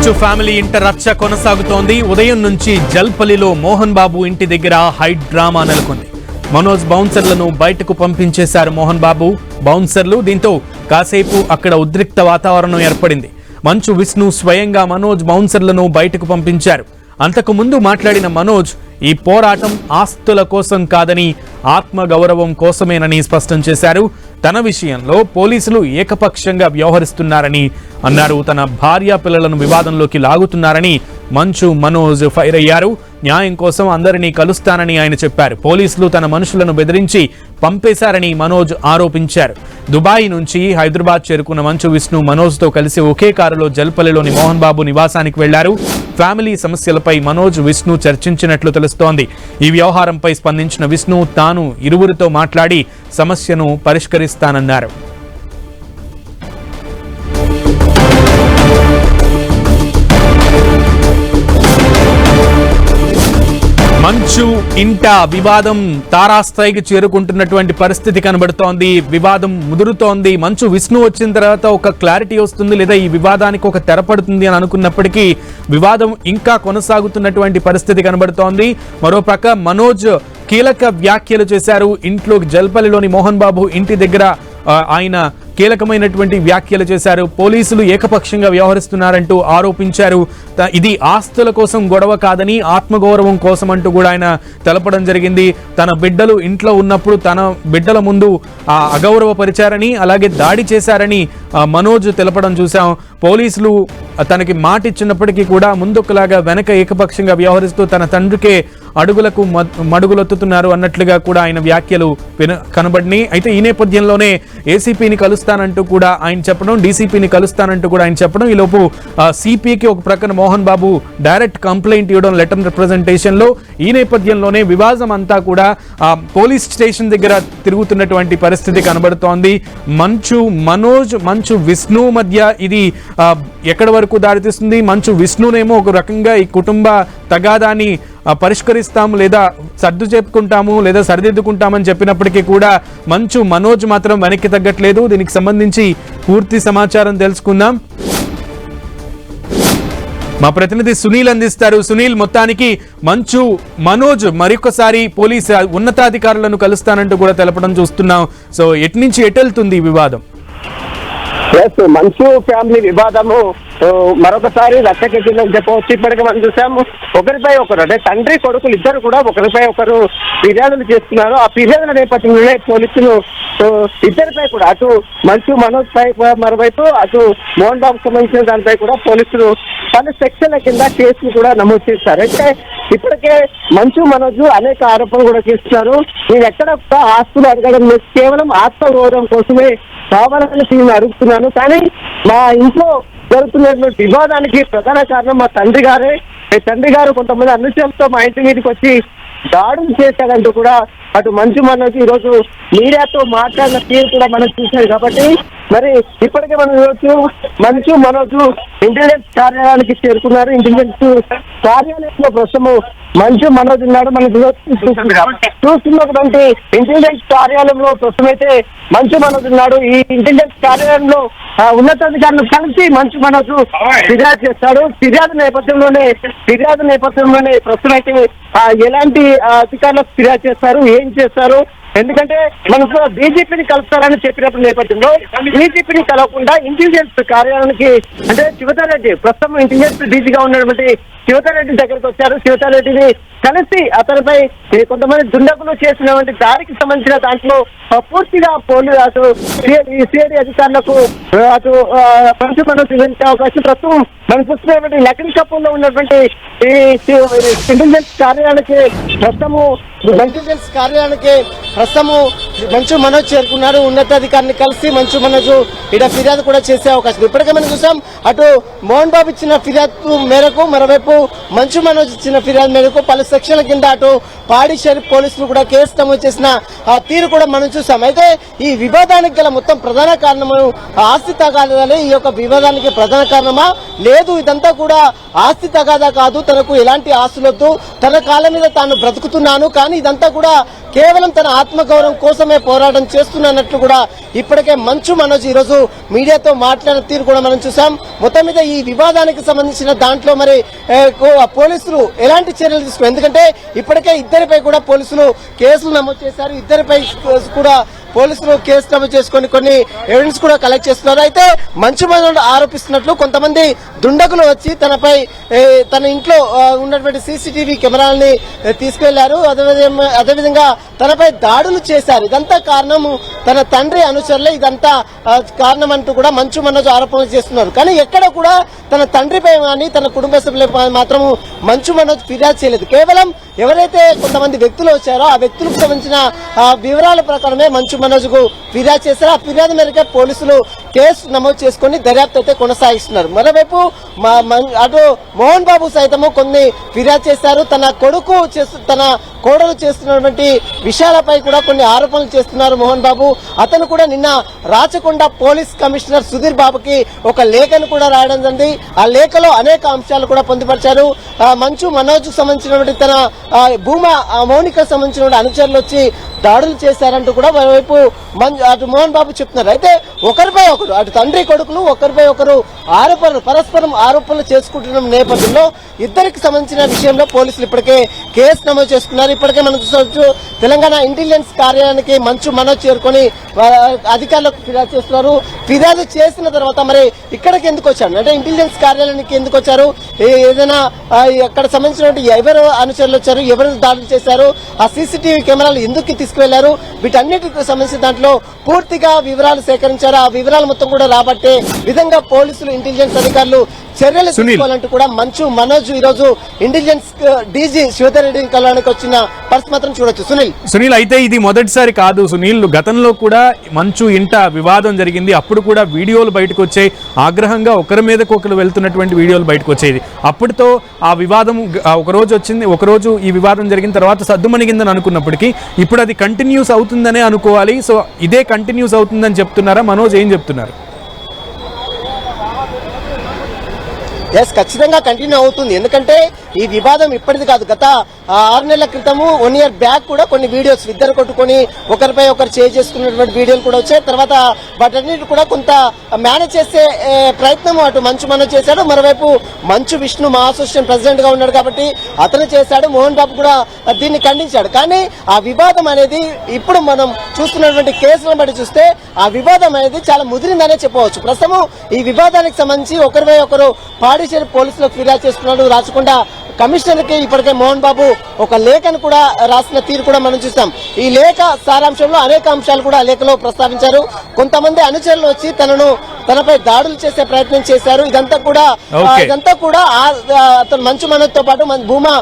మంచు ఫ్యామిలీ ఇంట రచ్చ కొనసాగుతోంది. ఉదయం నుంచి జల్పల్లిలో మోహన్ బాబు ఇంటి దగ్గర హై డ్రామా నెలకొంది. మనోజ్ బౌన్సర్లను బయటకు పంపించేశారు మోహన్ బాబు బౌన్సర్లు. దీంతో కాసేపు అక్కడ ఉద్రిక్త వాతావరణం ఏర్పడింది. మంచు విష్ణు స్వయంగా మనోజ్ బౌన్సర్లను బయటకు పంపించారు. అంతకు ముందు మాట్లాడిన మనోజ్ ఈ పోరాటం ఆస్తుల కోసం కాదని ఆత్మగౌరవం కోసమేనని స్పష్టం చేశారు. తన విషయంలో పోలీసులు ఏకపక్షంగా వ్యవహరిస్తున్నారని అన్నారు. తన భార్య పిల్లలను వివాదంలోకి లాగుతున్నారని మనోజ్ ఫైర్ అయ్యారు. న్యాయం కోసం అందరినీ కలుస్తానని ఆయన చెప్పారు. పోలీసులు తన మనుషులను బెదిరించి పంపేశారని మనోజ్ ఆరోపించారు. దుబాయ్ నుంచి హైదరాబాద్ చేరుకున్న మంచు విష్ణు మనోజ్తో కలిసి ఒకే కారులో జల్పల్లిలోని మోహన్ బాబు నివాసానికి వెళ్లారు. ఫ్యామిలీ సమస్యలపై మనోజ్ విష్ణు చర్చించినట్లు తెలుస్తోంది. ఈ వ్యవహారంపై స్పందించిన విష్ణు తాను ఇరువురితో మాట్లాడి సమస్యను పరిష్కరిస్తానన్నారు. మంచు ఇంట వివాదం తారాస్థాయికి చేరుకుంటున్నటువంటి పరిస్థితి కనబడుతోంది. వివాదం ముదురుతోంది. మంచు విష్ణు వచ్చిన తర్వాత ఒక క్లారిటీ వస్తుంది, లేదా ఈ వివాదానికి ఒక తెరపడుతుంది అని అనుకున్నప్పటికీ వివాదం ఇంకా కొనసాగుతున్నటువంటి పరిస్థితి కనబడుతోంది. మరోపక్క మనోజ్ కీలక వ్యాఖ్యలు చేశారు. ఇంట్లోకి జల్పల్లిలోని మోహన్ బాబు ఇంటి దగ్గర ఆయన కీలకమైనటువంటి వ్యాఖ్యలు చేశారు. పోలీసులు ఏకపక్షంగా వ్యవహరిస్తున్నారంటూ ఆరోపించారు. ఇది ఆస్తుల కోసం గొడవ కాదని ఆత్మగౌరవం కోసం అంటూ కూడా ఆయన తెలపడం జరిగింది. తన బిడ్డలు ఇంట్లో ఉన్నప్పుడు తన బిడ్డల ముందు అగౌరవపరిచారని, అలాగే దాడి చేశారని మనోజ్ తెలపడం చూశాం. పోలీసులు తనకి మాట ఇచ్చినప్పటికీ కూడా ముందుకులాగా వెనక ఏకపక్షంగా వ్యవహరిస్తూ తన తండ్రికే అడుగులకు మడుగులొత్తుతున్నారు అన్నట్లుగా కూడా ఆయన వ్యాఖ్యలు కనబడినాయి. అయితే ఈ నేపథ్యంలోనే ఏసీపీని కలుస్తానంటూ కూడా ఆయన చెప్పడం, డీసీపీని కలుస్తానంటూ కూడా ఆయన చెప్పడం, ఈలోపు సిపికి ఒక ప్రక్కన మోహన్ బాబు డైరెక్ట్ కంప్లైంట్ ఇవ్వడం లెటర్ రిప్రజెంటేషన్ లో. ఈ నేపథ్యంలోనే వివాదం అంతా కూడా పోలీస్ స్టేషన్ దగ్గర తిరుగుతున్నటువంటి పరిస్థితి కనబడుతోంది. మంచు విష్ణు మధ్య ఇది ఎక్కడి వరకు దారితీస్తుంది? మంచు విష్ణునేమో ఒక రకంగా ఈ కుటుంబ తగాదాన్ని పరిష్కరిస్తాము, లేదా సర్దు చెప్పుకుంటాము, లేదా సరిదిద్దుకుంటామని చెప్పినప్పటికీ కూడా మనోజ్ మాత్రం వెనక్కి తగ్గట్లేదు. దీనికి సంబంధించి పూర్తి సమాచారం తెలుసుకుందాం. మా ప్రతినిధి సునీల్ అందిస్తారు. సునీల్, మొత్తానికి మనోజ్ మరొకసారి పోలీసు ఉన్నతాధికారులను కలుస్తానంటూ కూడా తెలపడం చూస్తున్నాం. సో ఎటు నుంచి ఎటు వెళ్తుంది ఈ వివాదం? మంచు ఫ్యామిలీ వివాదము మరొకసారి రచ్చకెక్కిందని చెప్పవచ్చు. ఇప్పటికే మనం చూసాము, ఒకరిపై ఒకరు అంటే తండ్రి కొడుకులు ఇద్దరు కూడా ఒకరిపై ఒకరు ఫిర్యాదులు చేస్తున్నారు. ఆ ఫిర్యాదుల నేపథ్యంలోనే పోలీసులు ఇద్దరిపై కూడా అటు మనోజ్ పై మరోవైపు అటు మోహన్ బాబుకు సంబంధించిన దానిపై కూడా పోలీసులు పలు సెక్షన్ల కింద కేసులు కూడా నమోదు చేస్తారు. అయితే ఇప్పటికే మనోజ్ అనేక ఆరోపణలు కూడా చేస్తున్నారు. నేను ఎక్కడ ఆస్తులు అడగడం లేదు, కేవలం ఆత్మగౌరవం కోసమే కావాలని నేను అడుగుతున్నాను, కానీ మా ఇంట్లో జరుగుతున్నటువంటి వివాదానికి ప్రధాన కారణం మా తండ్రి గారు కొంతమంది అనుచరులతో మా ఇంటి మీదకి వచ్చి దాడులు చేశాడంటూ కూడా అటు మనోజ్ ఈరోజు మీడియాతో మాట్లాడిన తీరు కూడా మనం చూసాం. కాబట్టి మరి ఇప్పటికే మనం చూడొచ్చు మనోజ్ ఇంటెలిజెన్స్ కార్యాలయానికి చేరుకున్నారు. ఇంటెలిజెన్స్ కార్యాలయంలో ప్రస్తుతం మనోజ్ ఉన్నాడు. మనం చూస్తున్నటువంటి ఇంటెలిజెన్స్ కార్యాలయంలో ప్రస్తుతం అయితే మనోజ్ ఉన్నాడు. ఈ ఇంటెలిజెన్స్ కార్యాలయంలో ఉన్నతాధికారులు కలిసి మనోజ్ ఫిర్యాదు చేస్తాడు. ఫిర్యాదు నేపథ్యంలోనే ప్రస్తుతం అయితే ఎలాంటి అధికారులకు ఫిర్యాదు చేస్తారు, ఏం చేస్తారు? ఎందుకంటే మనకు డీజీపీని కలుస్తారని చెప్పినప్పుడు నేపథ్యంలో డీజీపీని కలవకుండా ఇంటెలిజెన్స్ కార్యాలయానికి అంటే శివతారెడ్డి ప్రస్తుతం ఇంటెలిజెన్స్ డీజీగా ఉన్నటువంటి శివతారెడ్డి దగ్గరికి వచ్చారు. శివతారెడ్డిని కలిసి అతనిపై కొంతమంది దుండగులు చేసినటువంటి దాడికి సంబంధించిన దాంట్లో పూర్తిగా పోలీసు అటు సిఐడి అధికారులకు అటు మనోజ్ వివరించే అవకాశం ప్రస్తుతం మనం చూస్తున్నటువంటి లక్డీ కపూర్లో ఉన్నటువంటి ఈ ఇంటెలిజెన్స్ కార్యాలయానికి ప్రస్తుతము మనోజ్ చేరుకున్నారు. ఉన్నతాధికారిని కలిసి మనోజ్ ఇక్కడ ఫిర్యాదు కూడా చేసే అవకాశం. ఇప్పటికే మనం చూసాం, అటు మోహన్ బాబు ఇచ్చిన ఫిర్యాదు మేరకు, మరోవైపు మనోజ్ ఇచ్చిన ఫిర్యాదు మేరకు పలు సెక్షన్ల కింద అటు పాడి షరీఫ్ పోలీసులు కూడా కేసు నమోదు చేసిన తీరు కూడా మనం చూసాం. అయితే ఈ వివాదానికి గల మొత్తం ప్రధాన కారణము ఆస్తి తగాదాలే ఈ యొక్క వివాదానికి ప్రధాన కారణమా, లేదు ఇదంతా కూడా ఆస్తి తగాదా కాదు, తనకు ఎలాంటి ఆస్తులొద్దు, తన కాళ్ళ మీద తాను బ్రతుకుతున్నాను, కానీ ఇదంతా కూడా కేవలం తన ఆత్మగౌరవం కోసమే పోరాటం చేస్తున్నట్లు కూడా ఇప్పటికే మంచు మనోజ్ ఈరోజు మీడియాతో మాట్లాడిన తీరు కూడా మనం చూసాం. మొత్తం మీద ఈ వివాదానికి సంబంధించిన దాంట్లో మరి పోలీసులు ఎలాంటి చర్యలు తీసుకున్నారు, ఎందుకంటే ఇప్పటికే ఇద్దరిపై కూడా పోలీసులు కేసులు నమోదు చేశారు, ఇద్దరిపై కూడా పోలీసులు కేసు నమోదు చేసుకుని కొన్ని ఎవిడెన్స్ కూడా కలెక్ట్ చేస్తున్నారు. అయితే మంచు మనోజ్ ఆరోపిస్తున్నట్లు కొంతమంది దుండగులు వచ్చి తనపై తన ఇంట్లో ఉన్నటువంటి సీసీటీవీ కెమెరాలని తీసుకెళ్లారు, అదేవిధంగా తనపై దాడులు చేశారు. ఇదంతా కారణం తన తండ్రి అనుచరులే ఇదంతా కారణం అంటూ కూడా మంచు మనోజ్ ఆరోపణలు చేస్తున్నారు. కానీ ఎక్కడ కూడా తన తండ్రిపై కానీ తన కుటుంబ సభ్యులపై మాత్రం మంచు మనోజ్ ఫిర్యాదు చేయలేదు. కేవలం ఎవరైతే కొంతమంది వ్యక్తులు వచ్చారో ఆ వ్యక్తులకు సంబంధించిన వివరాల ప్రకారమే మంచు మనోజ్ కు ఫిర్యాదు చేశారు. ఆ ఫిర్యాదు మేరకే పోలీసులు కేసు నమోదు చేసుకుని దర్యాప్తు అయితే కొనసాగిస్తున్నారు. మరోవైపు అటు మోహన్ బాబు సైతము కొన్ని ఫిర్యాదు చేశారు. తన కోడలు చేస్తున్నటువంటి విషయాలపై కూడా కొన్ని ఆరోపణలు చేస్తున్నారు మోహన్ బాబు. అతను కూడా నిన్న రాచకొండ పోలీస్ కమిషనర్ సుధీర్ బాబుకి ఒక లేఖను కూడా రాయడం జరిగింది. ఆ లేఖలో అనేక అంశాలు కూడా పొందుపరిచారు. మంచు మనోజ్ సంబంధించినటువంటి తన భూమా మౌనిక సంబంధించిన అనుచరులు వచ్చి దాడులు చేశారంటూ కూడా మరోవైపు అటు మోహన్ బాబు చెప్తున్నారు. అయితే ఒకరిపై ఒకరు అటు తండ్రి కొడుకులు ఒకరిపై ఒకరు పరస్పరం ఆరోపణలు చేసుకుంటున్న నేపథ్యంలో ఇద్దరికి సంబంధించిన విషయంలో పోలీసులు ఇప్పటికే కేసు నమోదు చేసుకున్నారు. ఇప్పటికే మనం చూసుకోవచ్చు తెలంగాణ ఇంటెలిజెన్స్ కార్యాలయానికి మంచు మనోజ్ చేరుకొని అధికారులకు ఫిర్యాదు చేస్తున్నారు. ఫిర్యాదు చేసిన తర్వాత మరి ఇక్కడికి ఎందుకు వచ్చారు, అంటే ఇంటెలిజెన్స్ కార్యాలయానికి ఎందుకు వచ్చారు, ఏదైనా అక్కడ సంబంధించినటువంటి ఎవరు అనుచరులు వచ్చారు, ఎవరు దాడులు చేశారు, ఆ సీసీటీవీ కెమెరాలు ఎందుకు తీసుకువెళ్లారు, వీటన్నిటికి సంబంధించిన దాంట్లో పూర్తిగా వివరాలు సేకరించారు. ఆ వివరాలు మొత్తం కూడా రాబట్టే విధంగా పోలీసులు ఇంటెలిజెన్స్ అధికారులు చర్యలు తీసుకోవాలంటూ కూడా మంచు మనోజ్ ఈ రోజు ఇంటెలిజెన్స్ డీజీ శ్రీధర్ రెడ్డిని కలవడానికి వచ్చిన పరిస్థితి మాత్రం చూడొచ్చు. సునీల్ అయితే ఇది మొదటిసారి కాదు సునీల్, గతంలో కూడా మంచు ఇంట వివాదం జరిగింది. అప్పుడు కూడా వీడియోలు బయటకు వచ్చాయి, ఆగ్రహంగా ఒకరి మీదకి ఒకరు వెళ్తున్నటువంటి వీడియోలు బయటకు వచ్చేది. అప్పటితో ఆ వివాదం ఒకరోజు వచ్చింది, ఒకరోజు ఈ వివాదం జరిగిన తర్వాత సద్దుమణిగిందని అనుకున్నప్పటికీ ఇప్పుడు అది కంటిన్యూస్ అవుతుందనే అనుకోవాలి. సో ఇదే కంటిన్యూస్ అవుతుందని చెప్తున్నారా? మనోజ్ ఏం చెప్తున్నారు? ఖచ్చితంగా కంటిన్యూ అవుతుంది, ఎందుకంటే ఈ వివాదం ఇప్పటిది కాదు. గత 6 నెలల క్రితము 1 year బ్యాక్ కూడా కొన్ని వీడియోస్ ఇద్దరు కొట్టుకొని ఒకరిపై ఒకరు చేసుకున్నటువంటి వీడియోలు కూడా వచ్చాయి. తర్వాత వాటన్నిటి కూడా కొంత మేనేజ్ చేసే ప్రయత్నం అటు మంచు మనోజ్ చేశాడు. మరోవైపు మంచు విష్ణు మా అసోసియేషన్ ప్రెసిడెంట్ గా ఉన్నాడు కాబట్టి అతను చేశాడు. మోహన్ బాబు కూడా దీన్ని ఖండించాడు. కానీ ఆ వివాదం అనేది ఇప్పుడు మనం చూస్తున్నటువంటి కేసులను బట్టి చూస్తే ఆ వివాదం అనేది చాలా ముదిరిందనే చెప్పవచ్చు. ప్రస్తుతం ఈ వివాదానికి సంబంధించి ఒకరిపై ఒకరు పాడిచేరి పోలీసులకు ఫిర్యాదు చేస్తున్నాడు. రాచకొండ కమిషనర్ కి ఇప్పటికే మోహన్ బాబు ఒక లేఖను కూడా రాసిన తీరు కూడా మనం చూస్తాం. ఈ లేఖ సారాంశంలో అనేక అంశాలు కూడా ఆ లేఖలో ప్రస్తావించారు. కొంతమంది అనుచరులు వచ్చి తనపై దాడులు చేసే ప్రయత్నం చేశారు. ఇదంతా కూడా అతను మంచు మనోజ్ తో పాటు భూమా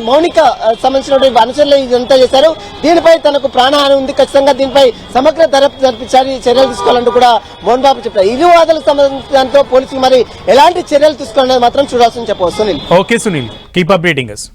మౌనిక సంబంధించినటువంటి అనుచరులు ఇదంతా చేశారు. దీనిపై తనకు ప్రాణహాని ఉంది, ఖచ్చితంగా దీనిపై సమగ్ర దర్యాప్తు జరిపించాలి, చర్యలు తీసుకోవాలంటూ కూడా మోహన్ బాబు చెప్పారు. ఇరు వాదనలకు సంబంధించిన పోలీసులు మరి ఎలాంటి చర్యలు తీసుకోవాలనేది మాత్రం చూడాల్సింది చెప్పవచ్చు. Okay Sunil, keep updating us.